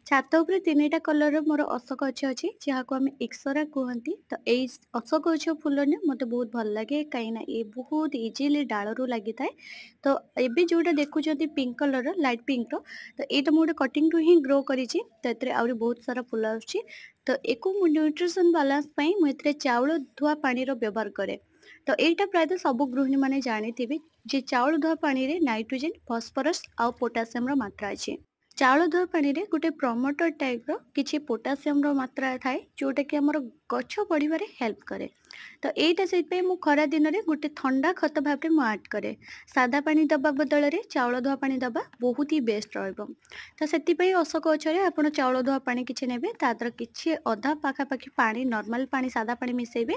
ଛାତ ଉପରେ 3ଟା କଲରର ମୋର ଅଶୋକ ଗଛ ଅଛି, ଯାହାକୁ ଆମେ ଏକ୍ସରା କୁହନ୍ତି। ତ ଏଇ ଅଶୋକ ଗଛ ଫୁଲ ନା ମୋତେ ବହୁତ ଭଲ ଲାଗେ, କାହିଁକିନା ଇଏ ବହୁତ ଇଜିଲି ଡାଳରୁ ଲାଗିଥାଏ। ତ ଏବେ ଯୋଉଟା ଦେଖୁଛନ୍ତି ପିଙ୍କ କଲରର, ଲାଇଟ୍ ପିଙ୍କର, ତ ଏଇଟା ମୁଁ ଗୋଟେ କଟିଂରୁ ହିଁ ଗ୍ରୋ କରିଛି। ତ ଏଥିରେ ଆହୁରି ବହୁତ ସାରା ଫୁଲ ଆସୁଛି। ତ ଏକୁ ମୁଁ ନ୍ୟୁଟ୍ରିସନ ବାଲାନ୍ସ ପାଇଁ ମୁଁ ଏଥିରେ ଚାଉଳ ଧୁଆ ପାଣିର ବ୍ୟବହାର କରେ। ତ ଏଇଟା ପ୍ରାୟତଃ ସବୁ ଗୃହିଣୀମାନେ ଜାଣିଥିବେ ଯେ ଚାଉଳ ଧୁଆ ପାଣିରେ ନାଇଟ୍ରୋଜେନ, ଫସଫରସ୍ ଆଉ ପୋଟାସିୟମର ମାତ୍ରା ଅଛି। ଚାଉଳ ଧୁଆ ପାଣିରେ ଗୋଟେ ପ୍ରମୋଟର ଟାଇପର କିଛି ପୋଟାସିୟମର ମାତ୍ରା ଥାଏ, ଯୋଉଟାକି ଆମର ଗଛ ବଢ଼ିବାରେ ହେଲ୍ପ କରେ। ତ ଏଇଟା ସେଇଥିପାଇଁ ମୁଁ ଖରା ଦିନରେ ଗୋଟେ ଥଣ୍ଡା ଖତ ଭାବରେ ମୁଁ ଆଡ୍ କରେ। ସାଦା ପାଣି ଦବା ବଦଳରେ ଚାଉଳ ଧୁଆ ପାଣି ଦବା ବହୁତ ହି ବେଷ୍ଟ ରହିବ। ତ ସେଥିପାଇଁ ଅଶୋକ ଗଛରେ ଆପଣ ଚାଉଳ ଧୁଆ ପାଣି କିଛି ନେବେ, ତା ଦେହରେ କିଛି ଅଧା ପାଖାପାଖି ପାଣି, ନର୍ମାଲ ପାଣି, ସାଦା ପାଣି ମିଶେଇବେ।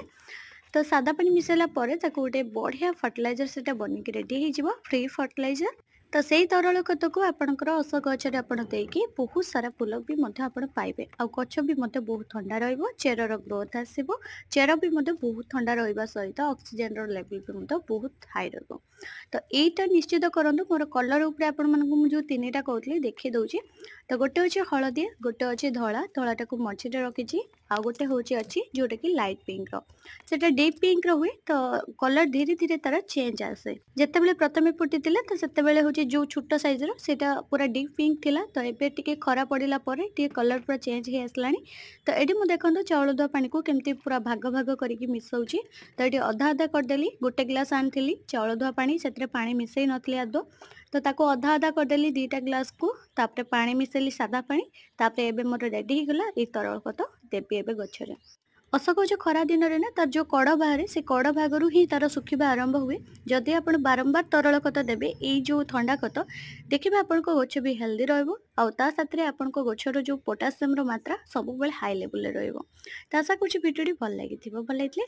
ତ ସାଦା ପାଣି ମିଶାଇଲା ପରେ ତାକୁ ଗୋଟେ ବଢ଼ିଆ ଫର୍ଟିଲାଇଜର ସେଟା ବନିକି ରେଡି ହେଇଯିବ, ଫ୍ରି ଫର୍ଟିଲାଇଜର। ତ ସେଇ ତରଳ ଖତକୁ ଆପଣଙ୍କର ଅଶୋକ ଗଛରେ ଆପଣ ଦେଇକି ବହୁତ ସାରା ଫୁଲ ବି ମଧ୍ୟ ଆପଣ ପାଇବେ। ଆଉ ଗଛ ବି ମଧ୍ୟ ବହୁତ ଥଣ୍ଡା ରହିବ, ଚେରର ଗ୍ରୋଥ ଆସିବ। ଚେର ବି ମଧ୍ୟ ବହୁତ ଥଣ୍ଡା ରହିବା ସହିତ ଅକ୍ସିଜେନର ଲେଭେଲ ବି ମଧ୍ୟ ବହୁତ ହାଇ ରହିବ। ତ ଏଇଟା ନିଶ୍ଚିତ କରନ୍ତୁ। ମୋର କଲର ଉପରେ ଆପଣମାନଙ୍କୁ ମୁଁ ଯୋଉ 3ଟା କହୁଥିଲି ଦେଖେଇ ଦଉଛି। ତ ଗୋଟେ ଅଛି ହଳଦିଆ, ଗୋଟେ ଅଛି ଧଳା, ଧଳାଟାକୁ ମଝିରେ ରଖିଛି। ଆଉ ଗୋଟେ ହଉଛି ଅଛି ଯୋଉଟାକି ଲାଇଟ୍ ପିଙ୍କର। ସେଟା ଡିପ୍ ପିଙ୍କର ହୁଏ, ତ କଲର ଧୀରେ ଧୀରେ ତାର ଚେଞ୍ଜ ଆସେ। ଯେତେବେଳେ ପ୍ରଥମେ ଫୁଟିଥିଲା ତ ସେତେବେଳେ ହଉଛି ଯୋଉ ଛୋଟ ସାଇଜର ସେଇଟା ପୁରା ଡିପ୍ ପିଙ୍କ ଥିଲା। ତ ଏବେ ଟିକେ ଖରା ପଡ଼ିଲା ପରେ ଟିକେ କଲର ପୁରା ଚେଞ୍ଜ ହେଇ ଆସିଲାଣି। ତ ଏଠି ମୁଁ ଦେଖନ୍ତୁ ଚାଉଳ ଧୁଆ ପାଣିକୁ କେମିତି ପୁରା ଭାଗ ଭାଗ କରିକି ମିଶଉଛି। ତ ଏଠି ଅଧା ଅଧା କରିଦେଲି। ଗୋଟେ ଗ୍ଲାସ ଆଣିଥିଲି ଚାଉଳ ଧୁଆ ପାଣି, ସେଥିରେ ପାଣି ମିଶେଇ ନଥିଲି ଆଦୌ। ତ ତାକୁ ଅଧା ଅଧା କରିଦେଲି 2ଟା ଗ୍ଲାସକୁ। ତାପରେ ପାଣି ମିଶେଇଲି ସାଦା ପାଣି। ତାପରେ ଏବେ ମୋର ରେଡି ହେଇଗଲା ଏଇ ତରଳ ଖତ ଦେବି ଏବେ ଗଛରେ। ଅଶୋକ ଗଛ ଖରା ଦିନରେ ନା ତାର ଯୋଉ କଡ଼ ବାହାରେ, ସେ କଡ଼ ଭାଗରୁ ହିଁ ତାର ଶୁଖିବା ଆରମ୍ଭ ହୁଏ। ଯଦି ଆପଣ ବାରମ୍ବାର ତରଳ ଖତ ଦେବେ, ଏଇ ଯୋଉ ଥଣ୍ଡା ଖତ, ଦେଖିବେ ଆପଣଙ୍କ ଗଛ ବି ହେଲ୍ଦି ରହିବ। ଆଉ ତା ସାଥିରେ ଆପଣଙ୍କ ଗଛର ଯୋଉ ପୋଟାସିୟମର ମାତ୍ରା ସବୁବେଳେ ହାଇ ଲେଭେଲରେ ରହିବ। ତ ଆଶା କରୁଛି ଭିଡ଼ିଓଟି ଭଲ ଲାଗିଥିବ। ଭଲ ଲାଗିଥିଲେ